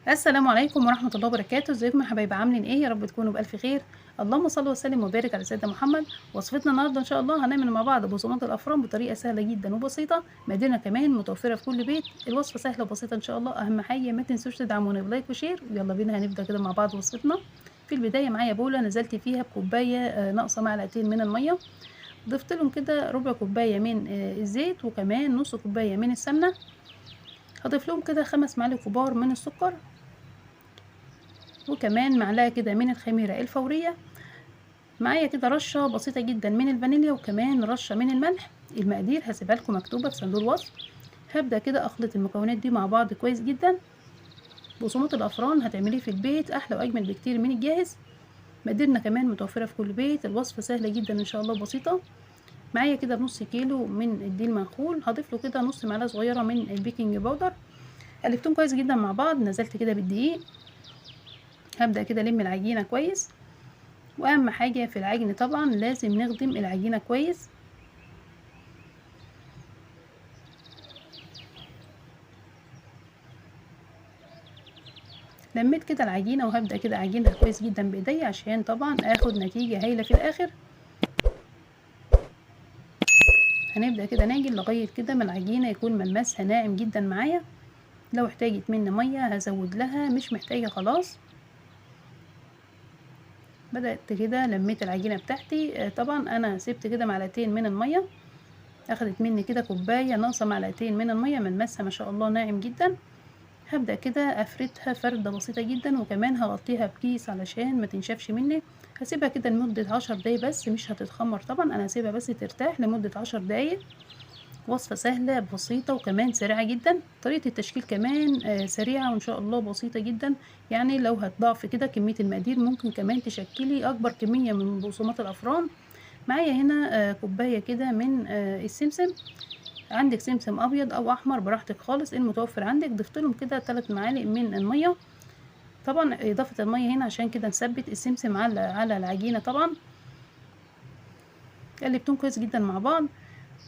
السلام عليكم ورحمة الله وبركاته، ازيكم يا حبايبي عاملين ايه؟ يا رب تكونوا بألف خير. اللهم صل وسلم وبارك على سيدنا محمد. وصفتنا النهارده ان شاء الله هنعمل مع بعض بقسماط الافران بطريقة سهلة جدا وبسيطة، مقاديرنا كمان متوفرة في كل بيت. الوصفة سهلة وبسيطة ان شاء الله، اهم حاجة ما تنسوش تدعمونا بلايك وشير. ويلا بينا هنبدأ كده مع بعض وصفتنا. في البداية معايا بولة نزلت فيها بكوباية ناقصة معلقتين من المية. ضفت لهم كده ربع كوباية من الزيت، وكمان نص كوباية من السمنة. هضيف لهم كده 5 معالق كبار من السكر، وكمان معلقة كده من الخميرة الفورية. معايا كده رشة بسيطة جدا من الفانيليا، وكمان رشة من الملح. المقادير هسيبها لكم مكتوبة في صندوق الوصف. هبدأ كده أخلط المكونات دي مع بعض كويس جدا. بقسماط الأفران هتعمليه في البيت أحلى وأجمل بكتير من الجاهز. مقاديرنا كمان متوفرة في كل بيت، الوصفة سهلة جدا إن شاء الله بسيطة. معايا كده نص كيلو من الدقيق المنخول، هضيف له كده نص معلقة صغيرة من البيكنج باودر. قلبتهم كويس جدا مع بعض، نزلت كده بالدقيق. هبدأ كده ألم العجينة كويس. واهم حاجة في العجن طبعا لازم نخدم العجينة كويس. لميت كده العجينة وهبدأ كده اعجنها كويس جدا بايديا عشان طبعا اخد نتيجة هايلة في الاخر. هنبدأ كده نعجن لغاية كده ما العجينة يكون ملمسها ناعم جدا معايا. لو احتاجت مني مية هزود لها، مش محتاجة خلاص. بدأت كده لميت العجينة بتاعتي، طبعا انا سبت كده معلقتين من المية. اخدت مني كده كوباية ناقصة معلقتين من المية، ملمسها ما شاء الله ناعم جدا. هبدأ كده افردها فردة بسيطة جدا، وكمان هغطيها بكيس علشان ما تنشفش مني. هسيبها كده لمدة 10 دقايق بس، مش هتتخمر طبعا، انا هسيبها بس ترتاح لمدة 10 دقايق. وصفة سهلة بسيطة وكمان سريعة جدا. طريقة التشكيل كمان سريعة وان شاء الله بسيطة جدا. يعني لو هتضاعفي كده كمية المقادير ممكن كمان تشكلي اكبر كمية من بقسماط الافران. معايا هنا كوباية كده من السمسم. عندك سمسم ابيض او احمر براحتك خالص، المتوفر عندك. ضفت لهم كده 3 معالق من الميه. طبعا اضافه الميه هنا عشان كده نثبت السمسم على العجينه طبعا. قلبتهم كويس جدا مع بعض.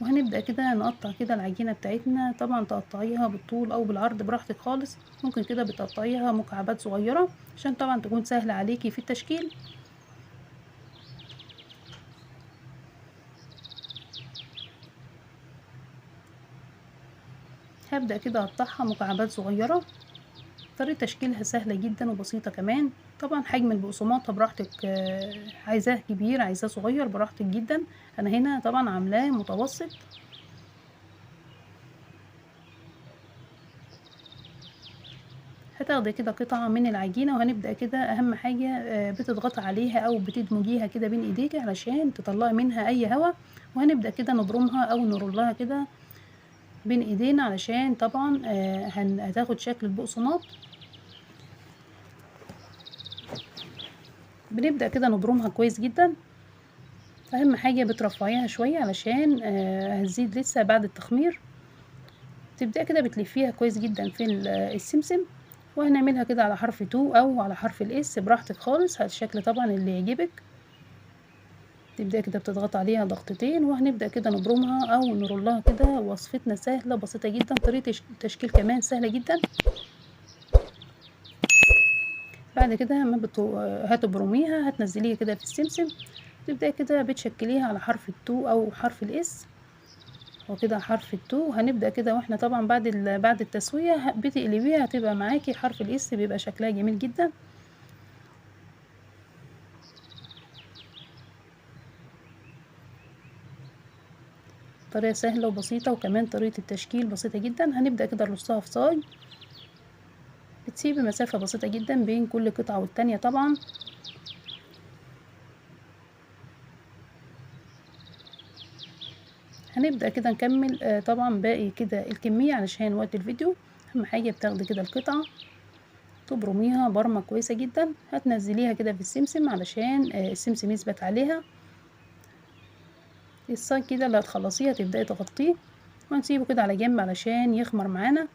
وهنبدا كده نقطع كده العجينه بتاعتنا، طبعا تقطعيها بالطول او بالعرض براحتك خالص. ممكن كده بتقطعيها مكعبات صغيره عشان طبعا تكون سهله عليكي في التشكيل. هبدا كده اقطعها مكعبات صغيره. طريقة تشكيلها سهلة جدا وبسيطة كمان. طبعا حجم البقسماطة براحتك، عايزاه كبير عايزاه صغير براحتك جدا. انا هنا طبعا عاملاه متوسط. هتاخدي كده قطعة من العجينة، وهنبدأ كده اهم حاجة بتضغطي عليها او بتدمجيها كده بين ايديكي علشان تطلعي منها اي هواء. وهنبدأ كده نبرمها او نرولها كده بين ايدينا علشان طبعا هتاخد شكل البقسماط. بنبدأ كده نبرمها كويس جدا. اهم حاجة بترفعيها شوية علشان هتزيد لسه بعد التخمير. تبدأ كده بتلفيها كويس جدا في السمسم. وهنعملها كده على حرف تو او على حرف الاس براحتك خالص، الشكل طبعا اللي يعجبك. تبدأ كده بتضغط عليها ضغطتين، وهنبدأ كده نبرمها او نرولها كده. وصفتنا سهلة بسيطة جدا، طريقة التشكيل كمان سهلة جدا. بعد كده ما هتبرميها هتنزليها كده في السمسم. تبدأ كده بتشكليها على حرف التو او حرف الاس. وكده حرف التو هنبدأ كده، واحنا طبعا بعد التسوية بتقلبيها هتبقى معاكي حرف الاس، بيبقى شكلها جميل جدا. طريقة سهلة وبسيطة، وكمان طريقة التشكيل بسيطة جدا. هنبدأ كده نرصها في صاج. بتسيبي مسافة بسيطة جدا بين كل قطعة والتانية طبعا. هنبدأ كده نكمل طبعا باقي كده الكمية علشان وقت الفيديو. اهم حاجة بتاخدي كده القطعة تبرميها برمة كويسة جدا. هتنزليها كده في السمسم علشان السمسم يثبت عليها. الصاج كده اللي هتخلصيه هتبدأي تغطيه، ونسيبه كده على جنب علشان يخمر معانا.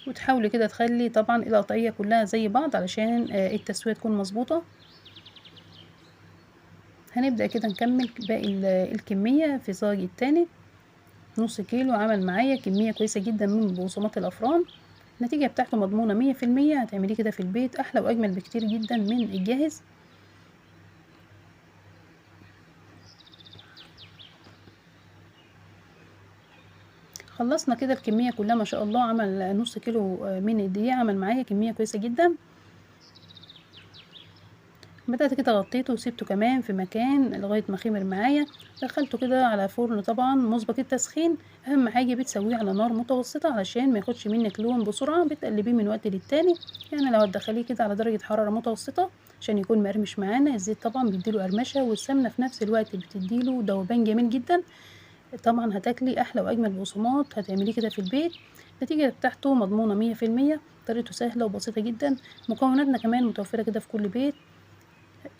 وتحاولي كده تخلي طبعا القطعية كلها زي بعض علشان التسوية تكون مظبوطة. هنبدأ كده نكمل باقي الكمية في صاج التاني. نص كيلو عمل معايا كمية كويسة جدا من بقسماط الأفران. النتيجة بتاعته مضمونة 100%. هتعمليه كده في البيت أحلى وأجمل بكتير جدا من الجاهز. خلصنا كده الكمية كلها ما شاء الله. عمل نص كيلو من الدقيق، عمل معايا كمية كويسة جدا. بدأت كده غطيته وسيبته كمان في مكان لغاية ما خمر معايا. دخلته كده على فرن طبعا مسبق التسخين. أهم حاجة بتسويه على نار متوسطة علشان ما ياخدش منك لون بسرعة. بتقلبيه من وقت للتاني، يعني لو هتدخليه كده على درجة حرارة متوسطة عشان يكون مقرمش معانا. الزيت طبعا بيديله قرمشة، والسمنة في نفس الوقت بتديله ذوبان جميل جدا. طبعا هتاكلي أحلى وأجمل بقسماط. هتعمليه كده في البيت. النتيجة بتاعته مضمونة 100%. طريقته سهلة وبسيطة جدا. مكوناتنا كمان متوفرة كده في كل بيت.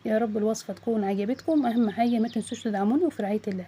يا رب الوصفة تكون عجبتكم. أهم حاجة ما تنسوش تدعموني، وفي رعاية الله.